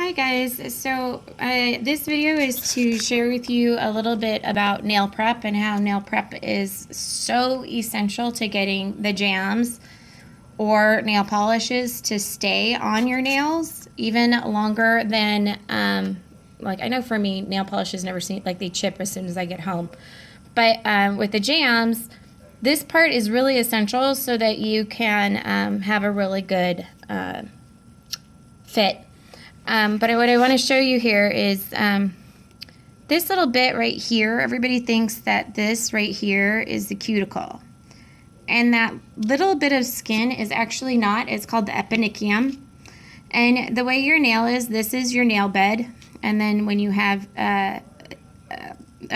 Hi guys, so this video is to share with you a little bit about nail prep and how nail prep is so essential to getting the jams or nail polishes to stay on your nails even longer than, like I know for me, nail polishes never seem like they chip as soon as I get home. But with the jams, this part is really essential so that you can have a really good fit. But what I want to show you here is this little bit right here. Everybody thinks that this right here is the cuticle. And that little bit of skin is actually not. It's called the eponychium. And the way your nail is, this is your nail bed. And then when you have a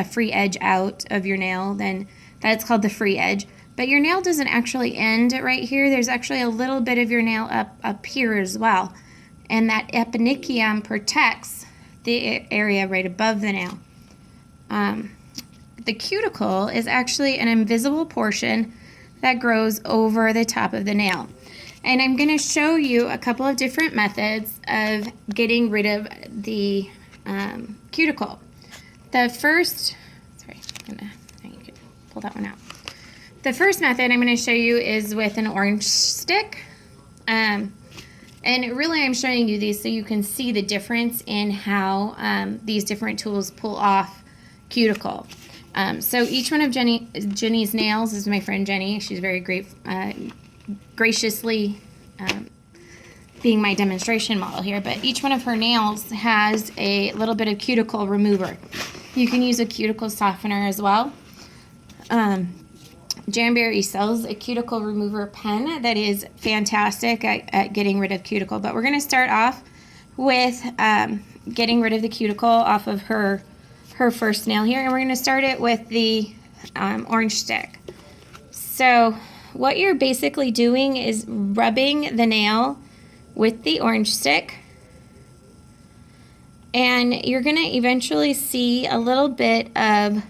free edge out of your nail, then that's called the free edge. But your nail doesn't actually end right here. There's actually a little bit of your nail up here as well. And that eponychium protects the area right above the nail. The cuticle is actually an invisible portion that grows over the top of the nail. And I'm going to show you a couple of different methods of getting rid of the cuticle. The first, you can pull that one out. The first method I'm going to show you is with an orange stick. And really I'm showing you these so you can see the difference in how these different tools pull off cuticle. So each one of Jenny's nails is my friend Jenny. She's very graciously being my demonstration model here. But each one of her nails has a little bit of cuticle remover. You can use a cuticle softener as well. Jamberry sells a cuticle remover pen that is fantastic at getting rid of cuticle. But we're going to start off with getting rid of the cuticle off of her first nail here. And we're going to start it with the orange stick. So what you're basically doing is rubbing the nail with the orange stick. And you're going to eventually see a little bit of,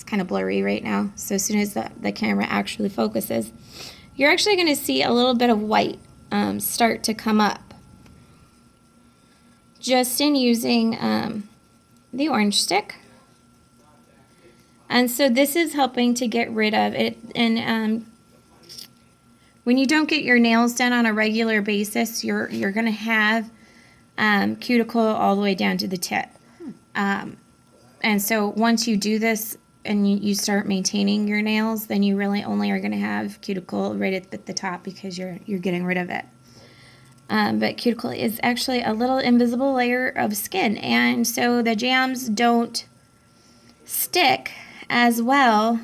kind of blurry right now, so as soon as the camera actually focuses, you're actually going to see a little bit of white start to come up just in using the orange stick. And so this is helping to get rid of it. And when you don't get your nails done on a regular basis, you're going to have cuticle all the way down to the tip. And so once you do this and you start maintaining your nails, then you really only are going to have cuticle right at the top because you're getting rid of it. But cuticle is actually a little invisible layer of skin, and so the jams don't stick as well.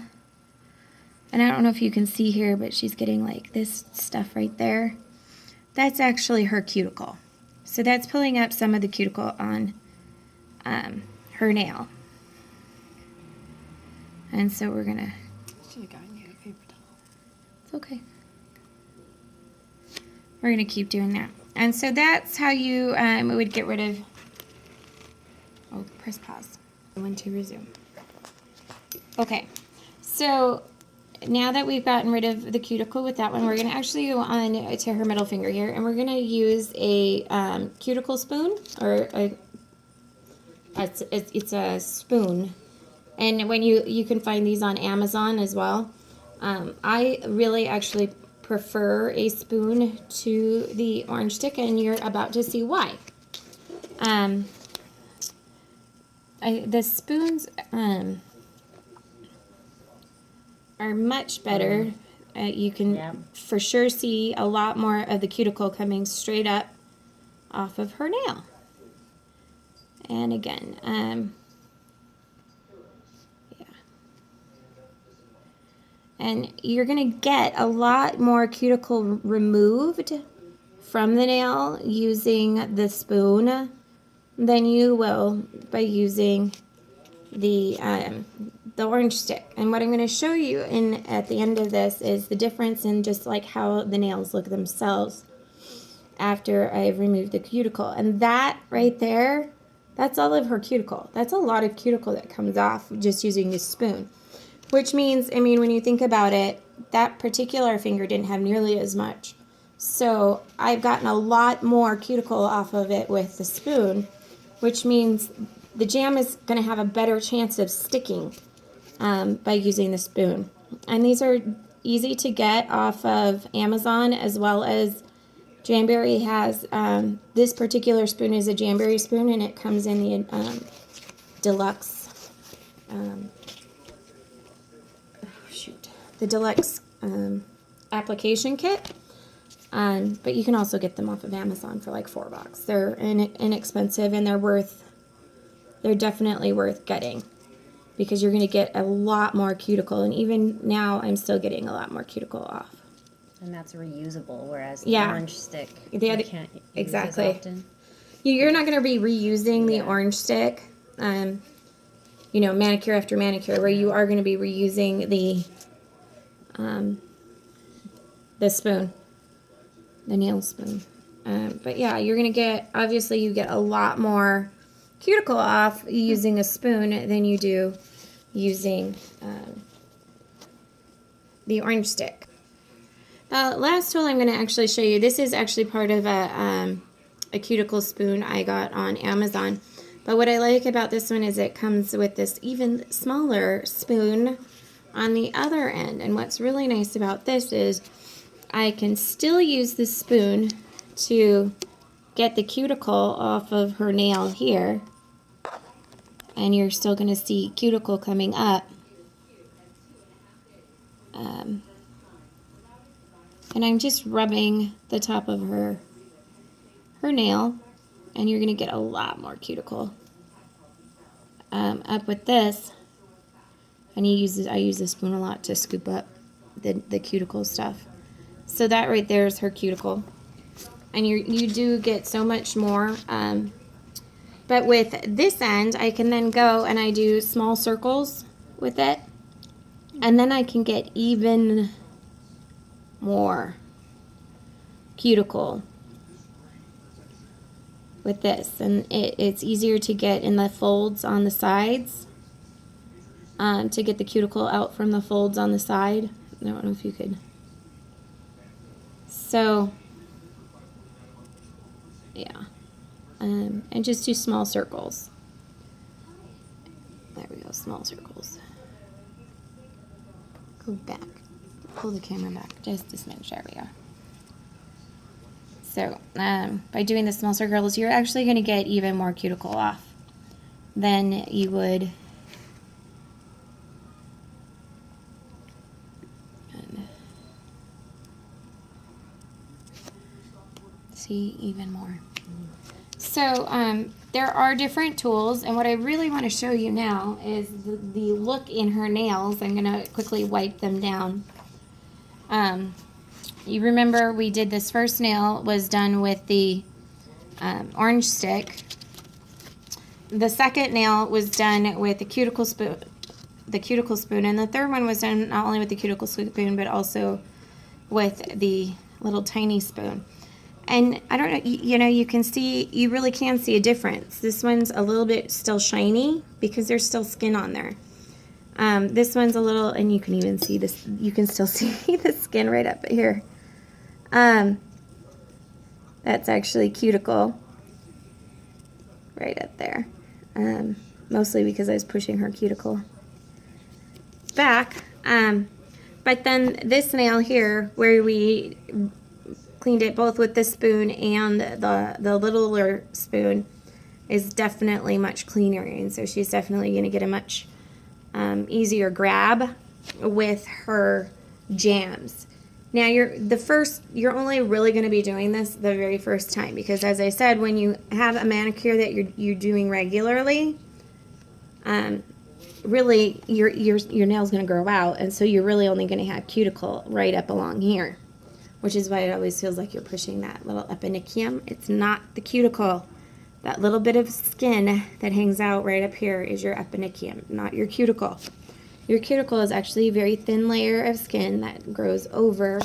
And I don't know if you can see here, but she's getting like this stuff right there. That's actually her cuticle. So that's pulling up some of the cuticle on her nail. And so we're gonna. Should have gotten you a paper towel. It's okay. We're gonna keep doing that. And so that's how you would get rid of. Oh, press pause. I want to resume. Okay, so now that we've gotten rid of the cuticle with that one, we're gonna actually go on to her middle finger here, and we're gonna use a cuticle spoon, or it's a spoon. And when you can find these on Amazon as well. I really actually prefer a spoon to the orange stick, and you're about to see why. The spoons are much better. You can for sure see a lot more of the cuticle coming straight up off of her nail. And again, and you're going to get a lot more cuticle removed from the nail using the spoon than you will by using the orange stick. And what I'm going to show you at the end of this is the difference in just like how the nails look themselves after I've removed the cuticle. And that right there, that's all of her cuticle. That's a lot of cuticle that comes off just using this spoon. Which means, I mean, when you think about it, that particular finger didn't have nearly as much So I've gotten a lot more cuticle off of it with the spoon, which means the jam is going to have a better chance of sticking by using the spoon. And these are easy to get off of Amazon, as well as Jamberry has, this particular spoon is a Jamberry spoon, and it comes in the deluxe, the deluxe application kit. But you can also get them off of Amazon for like $4. They're inexpensive, and they're definitely worth getting, because you're going to get a lot more cuticle, and even now I'm still getting a lot more cuticle off. And that's reusable, whereas the Yeah. orange stick The other- you can't use exactly. as often. You're not going to be reusing the Yeah. orange stick, you know, manicure after manicure, where you are going to be reusing the spoon, the nail spoon. But yeah, you're going to get, obviously you get a lot more cuticle off using a spoon than you do using the orange stick. The last tool I'm going to actually show you, this is actually part of a cuticle spoon I got on Amazon. But what I like about this one is it comes with this even smaller spoon on the other end. And what's really nice about this is I can still use the spoon to get the cuticle off of her nail here. And you're still going to see cuticle coming up. And I'm just rubbing the top of her nail, and you're going to get a lot more cuticle up with this. And I use the spoon a lot to scoop up the cuticle stuff. So that right there is her cuticle, and you do get so much more. But with this end, I can then go and I do small circles with it, and then I can get even more cuticle with this, and it's easier to get in the folds on the sides, to get the cuticle out from the folds on the side. I don't know if you could. So yeah, and just do small circles. There we go, small circles. Go back. Pull the camera back just a smidge. There we go. So by doing the small circles, you're actually going to get even more cuticle off than you would. See, even more. So there are different tools, and what I really want to show you now is the look in her nails. I'm going to quickly wipe them down. You remember we did this first nail was done with the orange stick. The second nail was done with the cuticle spoon, and the third one was done not only with the cuticle spoon but also with the little tiny spoon. And I don't know, you know, you really can see a difference. This one's a little bit still shiny because there's still skin on there. This one's a little, and you can even see this, you can still see the skin right up here. That's actually cuticle right up there. Mostly because I was pushing her cuticle back. But then this nail here, where we cleaned it both with the spoon and the littler spoon, is definitely much cleaner, and so she's definitely going to get a much easier grab with her jams. Now you're only really going to be doing this the very first time, because as I said, when you have a manicure that you're doing regularly, really your nail's going to grow out, and so you're really only going to have cuticle right up along here, which is why it always feels like you're pushing that little eponychium. It's not the cuticle. That little bit of skin that hangs out right up here is your eponychium, not your cuticle. Your cuticle is actually a very thin layer of skin that grows over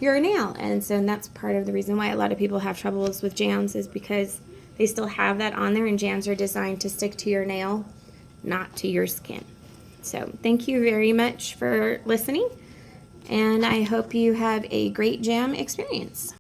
your nail, and so that's part of the reason why a lot of people have troubles with jams, is because they still have that on there, and jams are designed to stick to your nail, not to your skin. So thank you very much for listening, and I hope you have a great jam experience.